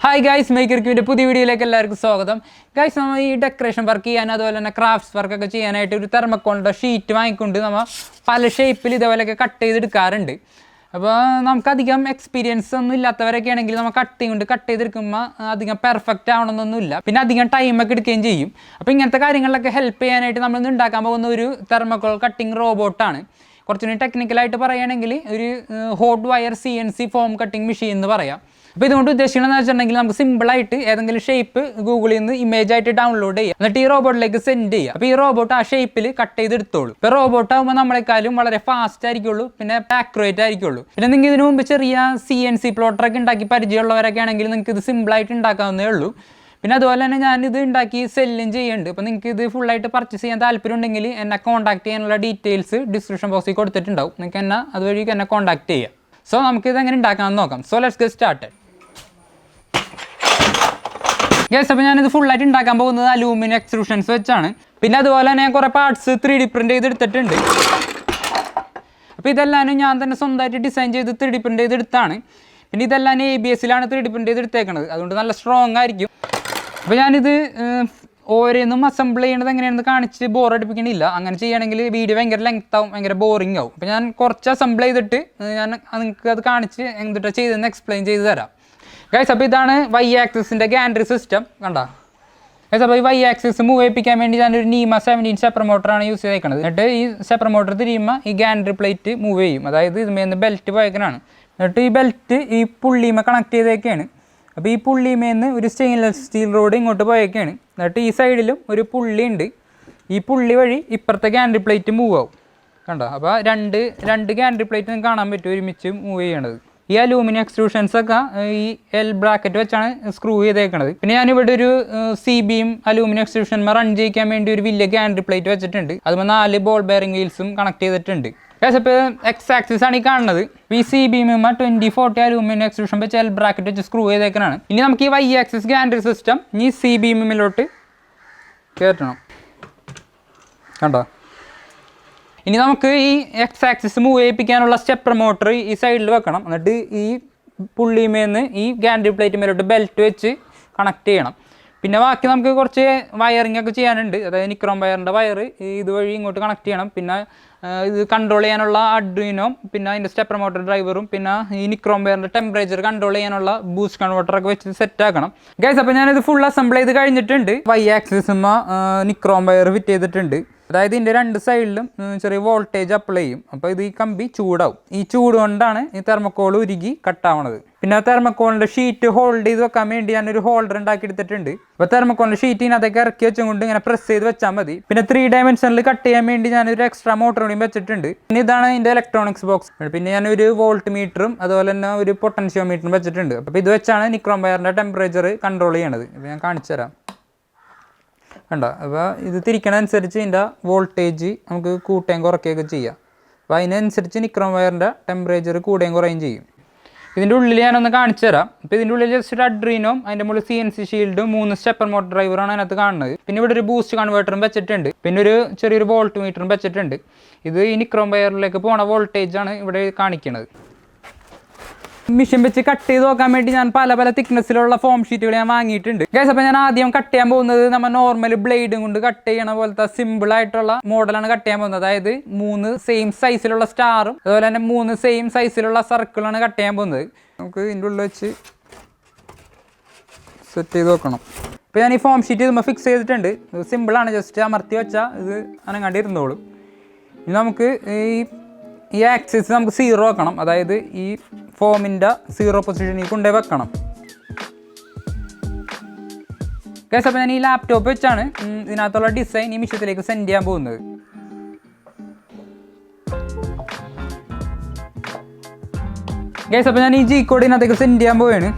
Hi guys, മേക്കർക്കിൻ്റെ പുതിയ വീഡിയോയിലേക്ക് എല്ലാവർക്കും സ്വാഗതം. ഗൈസ്, നമ്മൾ ഈ ഡെക്കറേഷൻ വർക്ക് ചെയ്യാൻ അതുപോലെ തന്നെ ക്രാഫ്റ്റ്സ് വർക്കൊക്കെ ചെയ്യാനായിട്ട് ഒരു തെർമക്കോളിൻ്റെ ഷീറ്റ് വാങ്ങിക്കൊണ്ട് നമ്മൾ പല ഷേപ്പിൽ ഇതേപോലെയൊക്കെ കട്ട് ചെയ്തെടുക്കാറുണ്ട്. അപ്പോൾ നമുക്കധികം എക്സ്പീരിയൻസ് ഒന്നും ഇല്ലാത്തവരൊക്കെ ആണെങ്കിൽ നമ്മൾ കട്ട് ചെയ്തെടുക്കുമ്പോൾ അധികം പെർഫെക്റ്റ് ആവണമെന്നൊന്നുമില്ല, പിന്നെ അധികം ടൈമൊക്കെ എടുക്കുകയും ചെയ്യും. അപ്പോൾ ഇങ്ങനത്തെ കാര്യങ്ങളിലൊക്കെ ഹെൽപ്പ് ചെയ്യാനായിട്ട് നമ്മളിന്ന് ഉണ്ടാക്കാൻ പോകുന്ന ഒരു തെർമക്കോൾ കട്ടിങ് റോബോട്ടാണ്. കുറച്ചുകൂടി ടെക്നിക്കലായിട്ട് പറയുകയാണെങ്കിൽ ഒരു hot wire CNC form cutting machine എന്ന് പറയാം. അപ്പോൾ ഇതുകൊണ്ട് ഉദ്ദേശിക്കണമെന്ന് വെച്ചിട്ടുണ്ടെങ്കിൽ നമുക്ക് സിമ്പിളായിട്ട് ഏതെങ്കിലും ഷേപ്പ് ഗൂഗിളിൽ നിന്ന് ഇമേജ് ആയിട്ട് ഡൗൺലോഡ് ചെയ്യുക, എന്നിട്ട് ഈ റോബോട്ടിലേക്ക് സെൻഡ് ചെയ്യുക. അപ്പോൾ ഈ റോബോട്ട് ആ ഷേപ്പിൽ കട്ട് ചെയ്തെടുത്തോളൂ. ഇപ്പോൾ റോബോട്ട് ആകുമ്പോൾ നമ്മളെക്കാളും വളരെ ഫാസ്റ്റ് ആയിരിക്കുള്ളൂ, പിന്നെ ആക്യുറേറ്റ് ആയിരിക്കുള്ളൂ. പിന്നെ നിങ്ങൾക്ക് ഇതിനു മുമ്പ് ചെറിയ CNC പ്ലോട്ടറൊക്കെ ഉണ്ടാക്കി പരിചയമുള്ളവരൊക്കെ ആണെങ്കിൽ നിങ്ങൾക്ക് ഇത് സിമ്പിളായിട്ട് ഉണ്ടാക്കാവുന്നേ ഉള്ളൂ. പിന്നെ അതുപോലെ തന്നെ ഞാനിത് ഉണ്ടാക്കി സെല്ലും ചെയ്യുന്നുണ്ട്. അപ്പോൾ നിങ്ങൾക്ക് ഇത് ഫുള്ളായിട്ട് പർച്ചേസ് ചെയ്യാൻ താല്പര്യം ഉണ്ടെങ്കിൽ എന്നെ കോൺടാക്ട് ചെയ്യാനുള്ള ഡീറ്റെയിൽസ് ഡിസ്ക്രിപ്ഷൻ ബോക്സിൽ കൊടുത്തിട്ടുണ്ടാവും. നിങ്ങൾക്ക് അതുവഴി എന്നെ കോൺടാക്ട് ചെയ്യാം. സോ നമുക്കിത് എങ്ങനെ ഉണ്ടാക്കാമെന്ന് നോക്കാം. So let's get started. Guys, അപ്പോൾ ഞാനിത് ഫുള്ളായിട്ട് ഉണ്ടാക്കാൻ പോകുന്നത് അലൂമിനിയം എക്സ്ട്രൂഷൻസ് വെച്ചാണ്. പിന്നെ അതുപോലെ തന്നെ ഞാൻ കുറേ പാർട്സ് 3D പ്രിൻറ്റ് ചെയ്തെടുത്തിട്ടുണ്ട്. അപ്പോൾ ഇതെല്ലാം ഞാൻ തന്നെ സ്വന്തമായിട്ട് ഡിസൈൻ ചെയ്ത് 3D പ്രിൻറ്റ് ചെയ്തെടുത്താണ്. പിന്നെ ഇതെല്ലാം ABS-ലാണ് 3D പ്രിൻറ്റ് ചെയ്തെടുത്തേക്കുന്നത്, അതുകൊണ്ട് നല്ല സ്ട്രോങ് ആയിരിക്കും. അപ്പോൾ ഞാനിത് ഓരോന്നും അസംബിൾ ചെയ്യണത് എങ്ങനെയാണെന്ന് കാണിച്ച് ബോറടിപ്പിക്കണില്ല. അങ്ങനെ ചെയ്യുകയാണെങ്കിൽ വീഡിയോ ഭയങ്കര ലെങ്ത് ആവും, ഭയങ്കര ബോറിംഗ് ആവും. അപ്പോൾ ഞാൻ കുറച്ച് അസംബിൾ ചെയ്തിട്ട് ഞാൻ നിങ്ങൾക്ക് അത് കാണിച്ച് എന്തിട്ടാണ് ചെയ്തതെന്ന് എക്സ്പ്ലെയിൻ ചെയ്ത് തരാം. ഗൈസ്, അപ്പോൾ ഇതാണ് Y ആക്സിസിൻ്റെ ഗാൻഡ്രി സിസ്റ്റം. കണ്ടോ ഗൈസ്? അപ്പോൾ ഈ Y ആക്സിസ് മൂവ് ചെയ്യിപ്പിക്കാൻ വേണ്ടി ഞാനൊരു നീമ 17 സ്റ്റെപ്പർ മോട്ടറാണ് യൂസ് ചെയ്തേക്കുന്നത്. എന്നിട്ട് ഈ സ്റ്റെപ്പർ മോട്ടർ തിരിയുമ്പോൾ ഈ ഗാൻഡ്രി പ്ലേറ്റ് മൂവ് ചെയ്യും. അതായത് ഇതിന്മേന്ന് ബെൽറ്റ് പോയേക്കനാണ്. എന്നിട്ട് ഈ ബെൽറ്റ് ഈ പുള്ളിമ കണക്ട് ചെയ്തേക്കാണ്. അപ്പോൾ ഈ പുള്ളിമേന്ന് ഒരു സ്റ്റെയിൻലെസ് സ്റ്റീൽ റോഡ് ഇങ്ങോട്ട് പോയേക്കാണ്. എന്നിട്ട് ഈ സൈഡിലും ഒരു പുള്ളി ഉണ്ട്. ഈ പുള്ളി വഴി ഇപ്പുറത്തെ ഗാൻഡ്രി പ്ലേറ്റ് മൂവ് ആവും. കണ്ടോ? അപ്പോൾ രണ്ട് ഗാൻഡ്രി പ്ലേറ്റ് നിങ്ങൾക്ക് കാണാൻ പറ്റും ഒരുമിച്ച് മൂവ് ചെയ്യണത്. ഈ അലൂമിനിയം എക്സ്ട്രൂഷൻസ് ഒക്കെ ഈ L ബ്രാക്കറ്റ് വെച്ചാണ് സ്ക്രൂ ചെയ്തേക്കണത്. പിന്നെ ഞാനിവിടെ ഒരു CBയും അലൂമിനിയം എക്സ്ട്രൂഷൻ റൺ ചെയ്യിക്കാൻ വേണ്ടി ഒരു വലിയ ഗാൻഡ്രി പ്ലേറ്റ് വെച്ചിട്ടുണ്ട്. അതുമ്പോൾ 4 ബോൾ ബെയറിംഗ് വീൽസും കണക്ട് ചെയ്തിട്ടുണ്ട്. അപ്പോൾ X ആക്സിസ് ആണ് ഈ കാണുന്നത്. ഈ CBയും 2040 അലൂമിനിയം എക്സ്ട്രൂഷൻ വെച്ച് L ബ്രാക്കറ്റ് വെച്ച് സ്ക്രൂ ചെയ്തേക്കണാണ്. ഇനി നമുക്ക് ഈ Y ആക്സിസ് ഗാൻഡ്രി സിസ്റ്റം ഈ CBയിലോട്ട് കയറ്റണം. കണ്ടോ? ഇനി നമുക്ക് ഈ X ആക്സിസ് മൂവ് ചെയ്യിപ്പിക്കാനുള്ള സ്റ്റെപ്പർ മോട്ടർ ഈ സൈഡിൽ വെക്കണം. എന്നിട്ട് ഈ പുള്ളിമേന്ന് ഈ ഗാൻഡ്രി പ്ലേറ്റുമേലോട്ട് ബെൽറ്റ് വെച്ച് കണക്ട് ചെയ്യണം. പിന്നെ ബാക്കി നമുക്ക് കുറച്ച് വയറിംഗ് ഒക്കെ ചെയ്യാനുണ്ട്. അതായത് നിക്രോം വയറിൻ്റെ വയർ ഇതുവഴി ഇങ്ങോട്ട് കണക്ട് ചെയ്യണം. പിന്നെ ഇത് കൺട്രോൾ ചെയ്യാനുള്ള അഡ്രീനോ, പിന്നെ അതിൻ്റെ സ്റ്റെപ്പർ മോട്ടർ ഡ്രൈവറും, പിന്നെ ഈ നിക്രോം വയറിൻ്റെ ടെമ്പറേച്ചർ കൺട്രോൾ ചെയ്യാനുള്ള ബൂസ്റ്റ് കൺവെർട്ടറൊക്കെ വെച്ച് സെറ്റ് ആക്കണം. ഗൈസ്, അപ്പോൾ ഞാനിത് ഫുൾ അസംബിൾ ചെയ്ത് കഴിഞ്ഞിട്ടുണ്ട്. Y ആക്സിസുമ്മ നിക്രോം വയർ ഫിറ്റ് ചെയ്തിട്ടുണ്ട്. അതായത് ഇതിൻ്റെ 2 സൈഡിലും ചെറിയ വോൾട്ടേജ് അപ്ലൈ ചെയ്യും. അപ്പോൾ ഇത് ഈ കമ്പി ചൂടാവും. ഈ ചൂട് കൊണ്ടാണ് ഈ തെർമക്കോൾ ഉരുകി കട്ടാവണത്. പിന്നെ തെർമക്കോളിൻ്റെ ഷീറ്റ് ഹോൾഡ് ചെയ്ത് വെക്കാൻ വേണ്ടി ഞാനൊരു ഹോൾഡർ ഉണ്ടാക്കി എടുത്തിട്ടുണ്ട്. അപ്പോൾ തെർമക്കോളിൻ്റെ ഷീറ്റ് ഇതിനകത്തേക്ക് ഇറക്കി വെച്ചുകൊണ്ട് ഇങ്ങനെ പ്രസ് ചെയ്ത് വെച്ചാൽ മതി. പിന്നെ 3 ഡയമെൻഷനിൽ കട്ട് ചെയ്യാൻ വേണ്ടി ഞാനൊരു എക്സ്ട്രാ മോട്ടർ കൂടി വെച്ചിട്ടുണ്ട്. പിന്നെ ഇതാണ് ഇതിൻ്റെ ഇലക്ട്രോണിക്സ് ബോക്സ്. പിന്നെ ഞാനൊരു വോൾട്ട് മീറ്ററും അതുപോലെ തന്നെ ഒരു പൊട്ടൻഷ്യോ മീറ്ററും വെച്ചിട്ടുണ്ട്. അപ്പോൾ ഇത് വെച്ചാണ് നിക്രോം വയറിൻ്റെ ടെമ്പറേച്ചർ കൺട്രോൾ ചെയ്യണത്. അപ്പോൾ ഞാൻ കാണിച്ചു തരാം. കണ്ടോ? അപ്പോൾ ഇത് തിരിക്കണതനുസരിച്ച് ഇതിൻ്റെ വോൾട്ടേജ് നമുക്ക് കൂട്ടുകയും കുറയ്ക്കുകയൊക്കെ ചെയ്യാം. അപ്പോൾ അതിനനുസരിച്ച് നിക്രോം വയറിൻ്റെ ടെമ്പറേച്ചർ കൂടുകയും കുറയുകയും ചെയ്യും. ഇതിൻ്റെ ഉള്ളിൽ ഞാനൊന്ന് കാണിച്ചു തരാം. അപ്പോൾ ഇതിൻ്റെ ഉള്ളിൽ ജസ്റ്റ് അഡ്രീനോം അതിൻ്റെ മുകളിൽ CNC ഷീൽഡും 3 സ്റ്റെപ്പർ മോട്ടർ ഡ്രൈവറാണ് അതിനകത്ത് കാണുന്നത്. പിന്നെ ഇവിടെ ഒരു ബൂസ്റ്റ് കൺവേർട്ടറും വെച്ചിട്ടുണ്ട്. പിന്നെ ഒരു ചെറിയൊരു വോൾട്ട് മീറ്ററും വെച്ചിട്ടുണ്ട്. ഇത് ഈ നിക്രോം വയറിലേക്ക് പോണ വോൾട്ടേജാണ് ഇവിടെ കാണിക്കുന്നത്. മെഷീൻ വെച്ച് കട്ട് ചെയ്ത് നോക്കാൻ വേണ്ടി ഞാൻ പല തിക്നെസ്സിലുള്ള ഫോം ഷീറ്റുകൾ ഞാൻ വാങ്ങിയിട്ടുണ്ട്. ഗൈസ്, അപ്പോൾ ഞാൻ ആദ്യം കട്ട് ചെയ്യാൻ പോകുന്നത് നമ്മൾ നോർമൽ ബ്ലേഡും കൊണ്ട് കട്ട് ചെയ്യണ പോലത്തെ സിമ്പിൾ ആയിട്ടുള്ള മോഡലാണ് കട്ട് ചെയ്യാൻ പോകുന്നത്. അതായത് 3 സെയിം സൈസിലുള്ള സ്റ്റാറും അതുപോലെ തന്നെ 3 സെയിം സൈസിലുള്ള സർക്കിളാണ് കട്ട് ചെയ്യാൻ പോകുന്നത്. നമുക്ക് ഇതിൻ്റെ ഉള്ളിൽ വെച്ച് സെറ്റ് ചെയ്ത് നോക്കണം. ഇപ്പോൾ ഞാൻ ഈ ഫോം ഷീറ്റ് ഇതുമ്പോൾ ഫിക്സ് ചെയ്തിട്ടുണ്ട്. സിമ്പിളാണ്, ജസ്റ്റ് അമർത്തി വെച്ചാൽ ഇത് അനങ്ങാണ്ട് ഇരുന്നോളും. ഇനി നമുക്ക് ഈ ആക്സിസ് നമുക്ക് 0 വെക്കണം. അതായത് ഈ ഫോമിൻ്റെ 0 പൊസിഷനിൽ കൊണ്ടുപോയി വെക്കണം. ഗൈസ്, അപ്പോൾ ഞാൻ ഈ ലാപ്ടോപ്പ് വെച്ചാണ് ഇതിനകത്തുള്ള ഡിസൈൻ ഈ മിഷ്യത്തിലേക്ക് സെൻഡ് ചെയ്യാൻ പോകുന്നത്. ഗൈസ്, അപ്പോൾ ഞാൻ ഈ G കോഡ് ഇതിനകത്തേക്ക് സെൻഡ് ചെയ്യാൻ പോവുകയാണ്.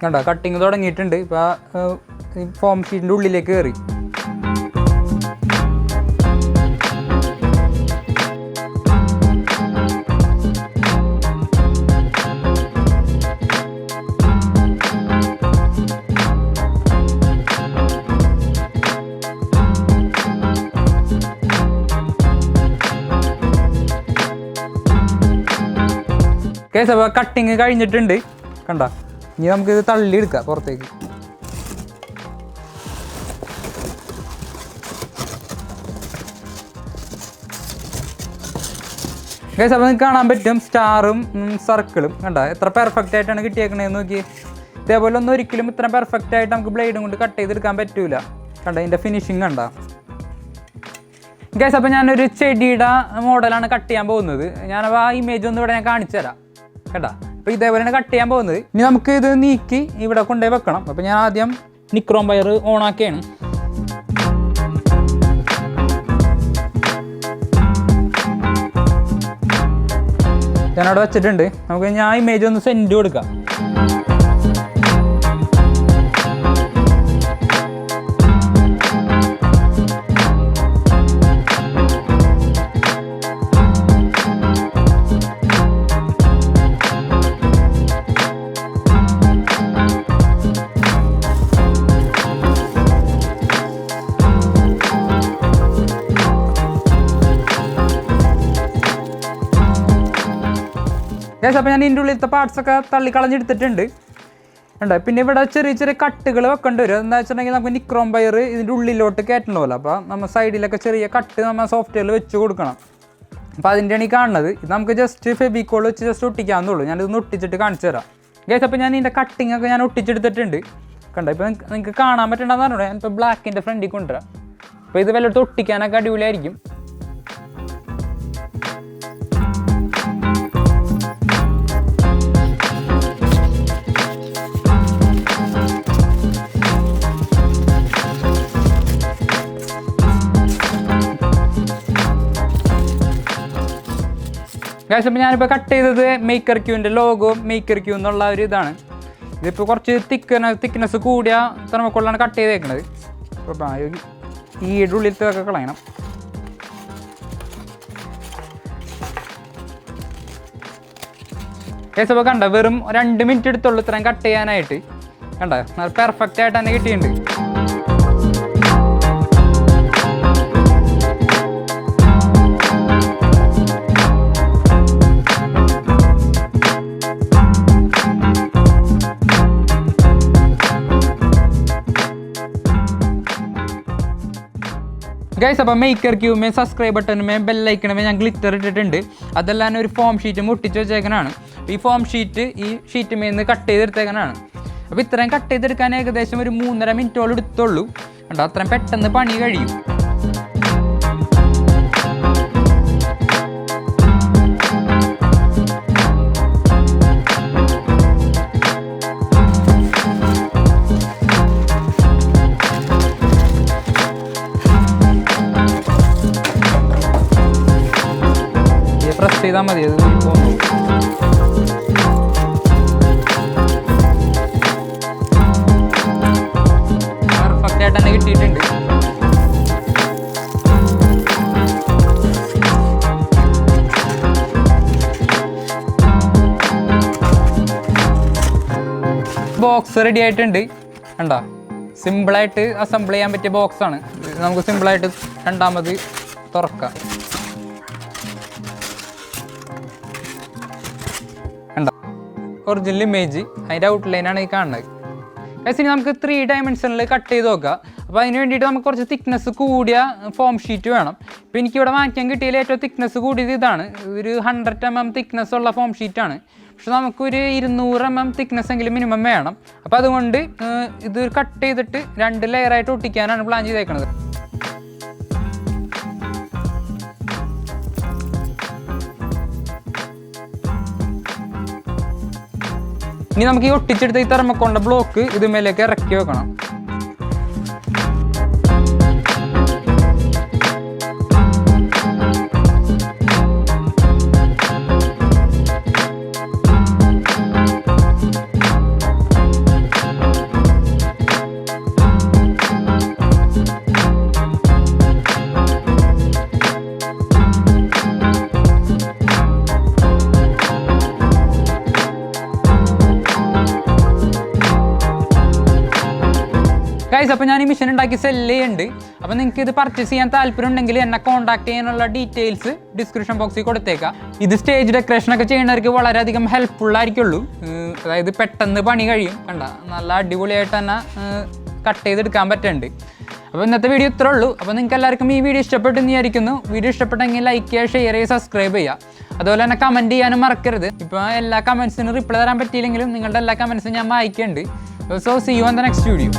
കണ്ടോ? കട്ടിങ് തുടങ്ങിയിട്ടുണ്ട്. ഇപ്പോൾ ഈ ഫോം ഷീറ്റിൻ്റെ ഉള്ളിലേക്ക് കയറി. ഗൈസ് അപ്പോൾ കട്ടിങ് കഴിഞ്ഞിട്ടുണ്ട് കണ്ട. ഇനി നമുക്കിത് തള്ളിയെടുക്കാം പുറത്തേക്ക്. ഗൈസ് അപ്പോൾ നിങ്ങൾക്ക് കാണാൻ പറ്റും സ്റ്റാറും സർക്കിളും കണ്ട എത്ര പെർഫെക്റ്റ് ആയിട്ടാണ് കിട്ടിയേക്കണേന്ന് നോക്കി. ഇതേപോലെ ഒന്നും ഒരിക്കലും ഇത്ര പെർഫെക്റ്റ് ആയിട്ട് നമുക്ക് ബ്ലേഡും കൊണ്ട് കട്ട് ചെയ്തെടുക്കാൻ പറ്റൂല. കണ്ട ഇതിൻ്റെ ഫിനിഷിങ് കണ്ട. ഗൈസ് അപ്പോൾ ഞാനൊരു ചെടിയുടെ മോഡലാണ് കട്ട് ചെയ്യാൻ പോകുന്നത്. ഞാനപ്പോൾ ആ ഇമേജ് ഒന്ന് ഇവിടെ ഞാൻ കാണിച്ചു തരാം കേട്ടോ. അപ്പോൾ ഇതേപോലെയാണ് കട്ട് ചെയ്യാൻ പോകുന്നത്. ഇനി നമുക്ക് ഇത് നീക്കി ഇവിടെ കൊണ്ടുപോയി വെക്കണം. അപ്പോൾ ഞാൻ ആദ്യം നിക്രോം വയർ ഓണാക്കിയാണ്. ഞാനവിടെ വെച്ചിട്ടുണ്ട്. നമുക്ക് ഞാൻ ഇമേജ് ഒന്ന് സെൻഡ് കൊടുക്കാം. അപ്പോൾ ഞാൻ ഇതിൻ്റെ ഉള്ളിലത്തെ പാർട്സൊക്കെ തള്ളിക്കളഞ്ഞെടുത്തിട്ടുണ്ട് ഉണ്ട്. പിന്നെ ഇവിടെ ചെറിയ ചെറിയ കട്ടുകൾ വെക്കേണ്ടി വരും. എന്താ വെച്ചിട്ടുണ്ടെങ്കിൽ നമുക്ക് നിക്രോം വയർ ഇതിൻ്റെ ഉള്ളിലോട്ട് കയറ്റണമല്ലോ. അപ്പോൾ നമ്മൾ സൈഡിലൊക്കെ ചെറിയ കട്ട് നമ്മൾ സോഫ്റ്റ്വെയറിൽ വെച്ച് കൊടുക്കണം. അപ്പോൾ അതിൻ്റെയാണ് ഈ കാണുന്നത്. ഇത് നമുക്ക് ജസ്റ്റ് ഫെബിക്കോൾ വെച്ച് ജസ്റ്റ് ഒട്ടിക്കാമെന്നുള്ളൂ. ഞാനിതൊന്ന് ഒട്ടിച്ചിട്ട് കാണിച്ചു തരാം ഗൈസ്. അപ്പോൾ ഞാൻ ഇതിൻ്റെ കട്ടിങ് ഒക്കെ ഞാൻ ഒട്ടിച്ചെടുത്തിട്ടുണ്ട് കണ്ടോ. ഇപ്പോൾ നിങ്ങൾക്ക് കാണാൻ പറ്റണ്ടെന്ന് പറഞ്ഞോ. ഞാനിപ്പോൾ ബ്ലാക്കിൻ്റെ ഫ്രണ്ടിൽ കൊണ്ടുവരാം. അപ്പോൾ ഇത് വല്ലതും ഒട്ടിക്കാനൊക്കെ അടിപൊളിയായിരിക്കും. ഗൈസ് അപ്പോൾ ഞാനിപ്പോൾ കട്ട് ചെയ്തത് മേക്കർ ക്യൂവിൻ്റെ ലോഗോ മേക്കർ ക്യൂ എന്നുള്ള ഒരു ഇതാണ്. ഇതിപ്പോൾ കുറച്ച് തിക്നെസ് കൂടിയ തെർമോക്കോളിലാണ് കട്ട് ചെയ്തേക്കുന്നത്. അപ്പോൾ ഈ ഉള്ളിലത്തൊക്കെ കളയണം. ഗൈസ് അപ്പോൾ കണ്ട വെറും 2 മിനിറ്റ് എടുത്തുള്ളൂ ഇത്രയും കട്ട് ചെയ്യാനായിട്ട്. കണ്ട നല്ല പെർഫെക്റ്റ് ആയിട്ട് തന്നെ കിട്ടിയിട്ടുണ്ട്. ഗൈസ് അപ്പോൾ മേക്കർ ക്യൂമേ സബ്സ്ക്രൈബ് ബട്ടണുമേ ബെല്ലൈക്കണമേ ഞാൻ ഗ്ലിറ്റർ ഇട്ടിട്ടുണ്ട്. അതെല്ലാം ഒരു ഫോം ഷീറ്റ് മുട്ടിച്ച് വെച്ചേക്കനാണ്. ഈ ഫോം ഷീറ്റ് ഈ ഷീറ്റുമേന്ന് കട്ട് ചെയ്തെടുത്തേക്കനാണ്. അപ്പോൾ ഇത്രയും കട്ട് ചെയ്തെടുക്കാൻ ഏകദേശം ഒരു 3.5 മിനിറ്റോളം എടുത്തുള്ളൂ. കണ്ടോ അത്രയും പെട്ടെന്ന് പണി കഴിയും. പ്രസ് ചെയ്താൽ മതി. അത് പോകുന്നു. പെർഫെക്റ്റ് ആയിട്ട് തന്നെ കിട്ടിയിട്ടുണ്ട്. ബോക്സ് റെഡി ആയിട്ടുണ്ട് കണ്ടോ. സിമ്പിളായിട്ട് അസംബിൾ ചെയ്യാൻ പറ്റിയ ബോക്സാണ്. നമുക്ക് സിമ്പിളായിട്ട് രണ്ടാമത് തുറക്കാം. ഒറിജിനൽ ഇമേജ് അതിൻ്റെ ഔട്ട്ലൈനാണ് ഈ കാണുന്നത്. ഗൈസ് ഇനി നമുക്ക് 3 ഡയമെൻഷനിൽ കട്ട് ചെയ്ത് നോക്കാം. അപ്പോൾ അതിന് വേണ്ടിയിട്ട് നമുക്ക് കുറച്ച് തിക്നെസ് കൂടിയ ഫോം ഷീറ്റ് വേണം. ഇപ്പോൾ എനിക്കിവിടെ വാങ്ങിക്കാൻ കിട്ടിയതിൽ ഏറ്റവും തിക്നെസ് കൂടിയത് ഇതാണ്. ഒരു 100 mm തിക്നെസ് ഉള്ള ഫോം ഷീറ്റാണ്. പക്ഷെ നമുക്കൊരു 200 mm തിക്നെസ് എങ്കിലും മിനിമം വേണം. അപ്പോൾ അതുകൊണ്ട് ഇത് കട്ട് ചെയ്തിട്ട് 2 ലെയറായിട്ട് ഒട്ടിക്കാനാണ് പ്ലാൻ ചെയ്തേക്കുന്നത്. ഇനി നമുക്ക് ഈ ഒട്ടിച്ചെടുത്ത ഈ തെർമോക്കോളിൻ്റെ ബ്ലോക്ക് ഇതുമേലേക്ക് ഇറക്കി വെക്കണം. ഗൈസ്, അപ്പോൾ ഞാൻ ഈ മെഷീൻ ഉണ്ടാക്കി സെല്ല് ചെയ്യുന്നുണ്ട്. അപ്പോൾ നിങ്ങൾക്ക് ഇത് പർച്ചേസ് ചെയ്യാൻ താല്പര്യം ഉണ്ടെങ്കിൽ എന്നെ കോൺടാക്ട് ചെയ്യാനുള്ള ഡീറ്റെയിൽസ് ഡിസ്ക്രിപ്ഷൻ ബോക്സിൽ കൊടുത്തേക്കാം. ഇത് സ്റ്റേജ് ഡെക്കറേഷനൊക്കെ ചെയ്യുന്നവർക്ക് വളരെയധികം ഹെൽപ്ഫുൾ ആയിരിക്കുള്ളൂ. അതായത് പെട്ടെന്ന് പണി കഴിയും. കണ്ട, നല്ല അടിപൊളിയായിട്ട് തന്നെ കട്ട് ചെയ്തെടുക്കാൻ പറ്റുന്നുണ്ട്. അപ്പോൾ ഇന്നത്തെ വീഡിയോ ഇത്രേ ഉള്ളൂ. അപ്പോൾ നിങ്ങൾക്ക് എല്ലാവർക്കും ഈ വീഡിയോ ഇഷ്ടപ്പെട്ടെന്ന് വിചാരിക്കുന്നു. വീഡിയോ ഇഷ്ടപ്പെട്ടെങ്കിൽ ലൈക്ക് ചെയ്യുക, ഷെയർ ചെയ്യുക, സബ്സ്ക്രൈബ് ചെയ്യുക. അതുപോലെ തന്നെ കമൻറ്റ് ചെയ്യാനും മറക്കരുത്. ഇപ്പോൾ എല്ലാ കമൻസിനും റിപ്ലൈ തരാൻ പറ്റിയില്ലെങ്കിലും നിങ്ങളുടെ എല്ലാ കമൻസും ഞാൻ വായിക്കുന്നുണ്ട്. So see you on the next video.